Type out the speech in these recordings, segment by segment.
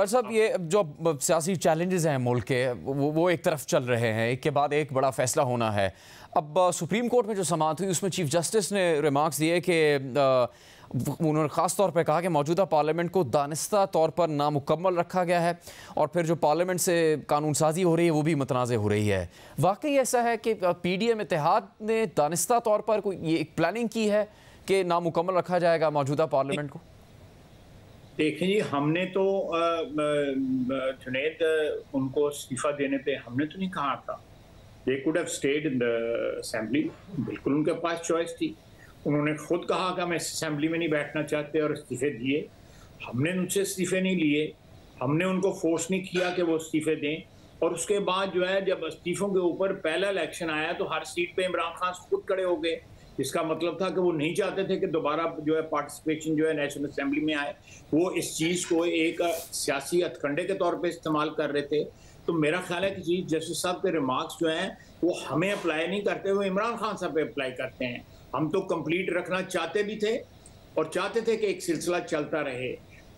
खान साहब, ये जो सियासी चैलेंजेस हैं मुल्क के, वो एक तरफ चल रहे हैं, एक के बाद एक बड़ा फैसला होना है। अब सुप्रीम कोर्ट में जो समाअत हुई उसमें चीफ जस्टिस ने रिमार्क्स दिए कि उन्होंने ख़ास तौर पे कहा कि मौजूदा पार्लियामेंट को दानिस्ता तौर पर नामुकम्मल रखा गया है और फिर जो पार्लियामेंट से कानून साजी हो रही है वो भी मुतनाज़ हो रही है। वाकई ऐसा है कि PDM इत्तेहाद ने दानिस्ता तौर पर कोई ये एक प्लानिंग की है कि नामुकम्मल रखा जाएगा मौजूदा पार्लियामेंट को? देखें जी, हमने तो जुनैद उनको इस्तीफा देने पे हमने तो नहीं कहा था। They could have stayed in the assembly, बिल्कुल उनके पास चॉइस थी। उन्होंने खुद कहा कि मैं इस असेंबली में नहीं बैठना चाहते और इस्तीफे दिए। हमने उनसे इस्तीफे नहीं लिए, हमने उनको फोर्स नहीं किया कि वो इस्तीफे दें। और उसके बाद जो है, जब इस्तीफों के ऊपर पहला इलेक्शन आया तो हर सीट पे इमरान खान खुद खड़े हो गए, जिसका मतलब था कि वो नहीं चाहते थे कि दोबारा जो है पार्टिसिपेशन जो है नेशनल असेंबली में आए। वो इस चीज़ को एक सियासी हथकंडे के तौर पे इस्तेमाल कर रहे थे। तो मेरा ख्याल है कि चीफ जस्टिस साहब के रिमार्क्स जो हैं वो हमें अप्लाई नहीं करते, वो इमरान खान साहब पे अप्लाई करते हैं। हम तो कंप्लीट रखना चाहते भी थे और चाहते थे कि एक सिलसिला चलता रहे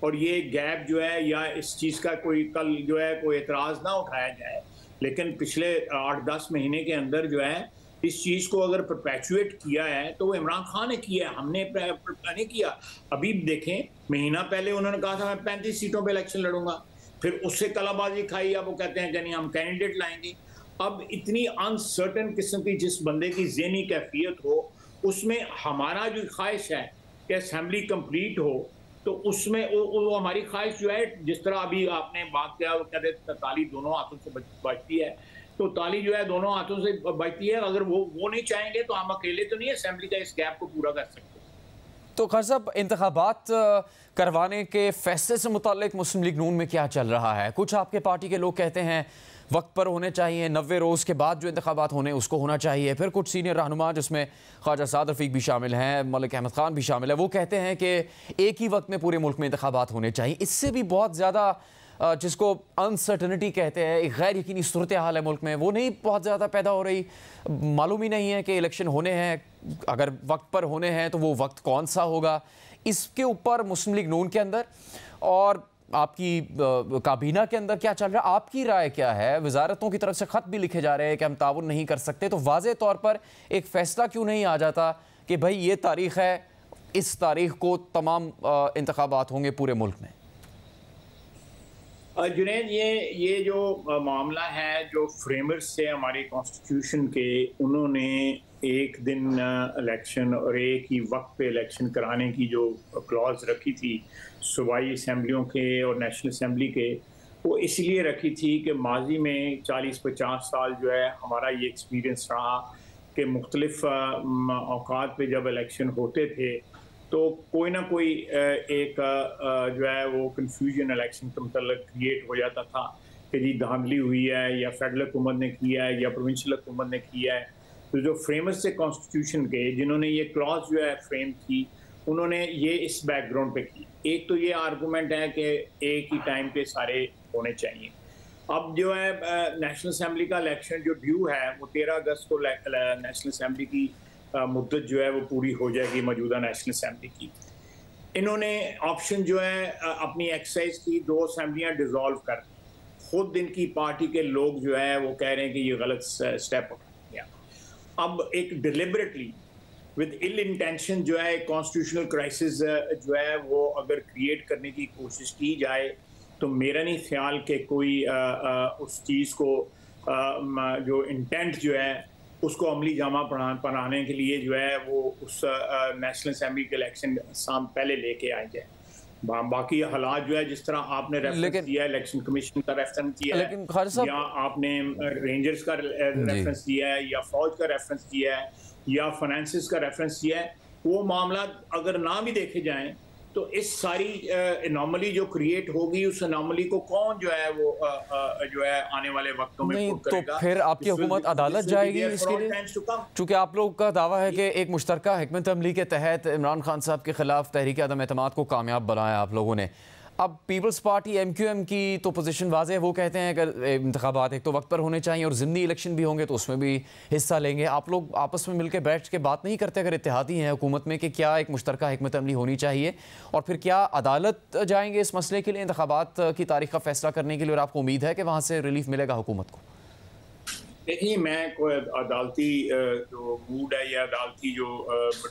और ये गैप जो है या इस चीज़ का कोई कल जो है कोई एतराज़ ना उठाया जाए। लेकिन पिछले 8-10 महीने के अंदर जो है इस चीज़ को अगर परपेचुएट किया है तो वो इमरान खान ने किया है, हमने नहीं किया। अभी देखें, महीना पहले उन्होंने कहा था मैं 35 सीटों पे इलेक्शन लड़ूंगा, फिर उससे कलाबाजी खाई, अब वो कहते हैं कि नहीं हम कैंडिडेट लाएंगे। अब इतनी अनसर्टन किस्म की जिस बंदे की ज़हनी कैफियत हो, उसमें हमारा जो ख्वाहिश है कि असेंबली कंप्लीट हो, तो उसमें वो हमारी ख्वाहिश जो है, जिस तरह अभी आपने बात किया, वो कहते ताली दोनों हाथों से बजती है, तो ताली जो है दोनों हाथों से बजती है। अगर वो नहीं चाहेंगे तो हम अकेले तो नहीं असेंबली का इस गैप को पूरा कर सकते। तो खान साहब, इंतखाबात करवाने के फैसले से मुताल्लिक मुस्लिम लीग नून में क्या चल रहा है? कुछ आपके पार्टी के लोग कहते हैं वक्त पर होने चाहिए, 90 रोज़ के बाद जो इंतखाबात होने उसको होना चाहिए। फिर कुछ सीनियर रहनुमा, जिसमें ख्वाजा साद रफ़ीक भी शामिल हैं, मलिक अहमद ख़ान भी शामिल है, वो कहते हैं कि एक ही वक्त में पूरे मुल्क में इंतखाबात होने चाहिए। इससे भी बहुत ज़्यादा जिसको अनसर्टनिटी कहते हैं, एक गैर यकीनी सूरत हाल है मुल्क में, वो नहीं बहुत ज़्यादा पैदा हो रही। मालूम ही नहीं है कि इलेक्शन होने हैं, अगर वक्त पर होने हैं तो वो वक्त कौन सा होगा। इसके ऊपर मुस्लिम लीग नून के अंदर और आपकी काबीना के अंदर क्या चल रहा है? आपकी राय क्या है? वजारतों की तरफ से ख़त भी लिखे जा रहे हैं कि हम ताउन नहीं कर सकते, तो वाज़े तौर पर एक फ़ैसला क्यों नहीं आ जाता कि भाई ये तारीख़ है, इस तारीख़ को तमाम इंतखाबात होंगे पूरे मुल्क में? जुनैद, ये जो मामला है, जो फ्रेमर्स से हमारे कॉन्स्टिट्यूशन के, उन्होंने एक दिन इलेक्शन और एक ही वक्त पे इलेक्शन कराने की जो क्लॉज रखी थी सूबाई असम्बलियों के और नेशनल असम्बली के, वो इसलिए रखी थी कि माजी में 40-50 साल जो है हमारा ये एक्सपीरियंस रहा कि मुख्तलिफ औकात पे जब इलेक्शन होते थे तो कोई ना कोई एक जो है वो कन्फ्यूजन इलेक्शन के मतलब क्रिएट हो जाता था कि जी धांधली हुई है या फेडरल हुकूमत ने किया है या प्रोविंशियल हुकूमत ने किया है। तो जो फ्रेमर्स से कॉन्स्टिट्यूशन के, जिन्होंने ये क्लॉज जो है फ्रेम की, उन्होंने ये इस बैकग्राउंड पे की। एक तो ये आर्गूमेंट है कि एक ही टाइम पे सारे होने चाहिए। अब जो है नेशनल असम्बली का इलेक्शन जो ड्यू है वो 13 अगस्त को नेशनल असम्बली की मुद्दत जो है वो पूरी हो जाएगी मौजूदा नेशनल असम्बली की। इन्होंने ऑप्शन जो है अपनी एक्सरसाइज की, 2 असम्बलियाँ डिसॉल्व कर दी। खुद इनकी पार्टी के लोग जो है वो कह रहे हैं कि ये गलत स्टेप उठा गया। अब एक डिलिबरेटली विद इल इंटेंशन जो है कॉन्स्टिट्यूशनल क्राइसिस जो है वो अगर क्रिएट करने की कोशिश की जाए, तो मेरा नहीं ख्याल कि कोई उस चीज़ को जो इंटेंट जो है उसको अमली जामा पहनाने के लिए जो है वो उस नेशनल असेंबली के इलेक्शन पहले लेके आए जाए। बाकी हालात जो है, जिस तरह आपने रेफरेंस दिया है, इलेक्शन कमीशन का रेफरेंस दिया है, या आपने रेंजर्स का रेफरेंस दिया है, या फौज का रेफरेंस दिया है, या फाइनेंसिस का रेफरेंस दिया है, वो मामला अगर ना भी देखे जाएं तो इस सारी एनॉमली जो क्रिएट होगी, उस एनॉमली को कौन जो है वो जो है आने वाले वक्तों में नहीं, तो फिर आपकी हुकूमत अदालत जाएगी इसके लिए? चूँकि आप लोग का दावा है कि एक मुश्तरका हिकमत अमली के तहत इमरान खान साहब के खिलाफ तहरीक अदम एतमाद को कामयाब बनाया आप लोगों ने। अब पीपल्स पार्टी MQM की तो पोजीशन वाज़ेह है, वो कहते हैं अगर इंतखाबात एक तो वक्त पर होने चाहिए और ज़िमनी इलेक्शन भी होंगे तो उसमें भी हिस्सा लेंगे। आप लोग आपस में मिलकर बैठ के बात नहीं करते अगर इत्तेहादी हैं हुकूमत में कि क्या एक मुश्तरका हिकमत अमली होनी चाहिए, और फिर क्या अदालत जाएंगे इस मसले के लिए इंतखाबात की तारीख का फैसला करने के लिए, और आपको उम्मीद है कि वहाँ से रिलीफ मिलेगा हुकूमत को? देखिए, मैं कोई अदालती जो मूड है या अदालती जो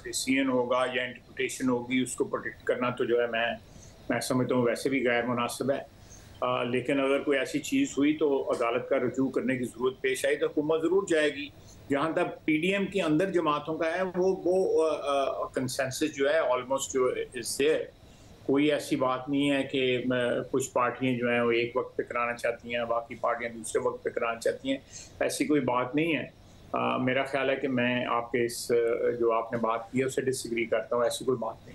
डिसीजन होगा या इंटरप्रिटेशन होगी उसको प्रोटेक्ट करना तो जो है मैं समझता हूँ वैसे भी गैर मुनासिब है। लेकिन अगर कोई ऐसी चीज़ हुई तो अदालत का रुजू करने की ज़रूरत पेश आई तो हुकूमत ज़रूर जाएगी। जहाँ तक PDM के अंदर जमातों का है वो कंसेंसस जो है ऑलमोस्ट जो इज देयर। कोई ऐसी बात नहीं है कि कुछ पार्टियां जो हैं वो एक वक्त पे कराना चाहती हैं, बाकी पार्टियां दूसरे वक्त पे कराना चाहती हैं, ऐसी कोई बात नहीं है। मेरा ख्याल है कि मैं आपके इस जो आपने बात की है उससे डिसएग्री करता हूँ, ऐसी कोई बात नहीं।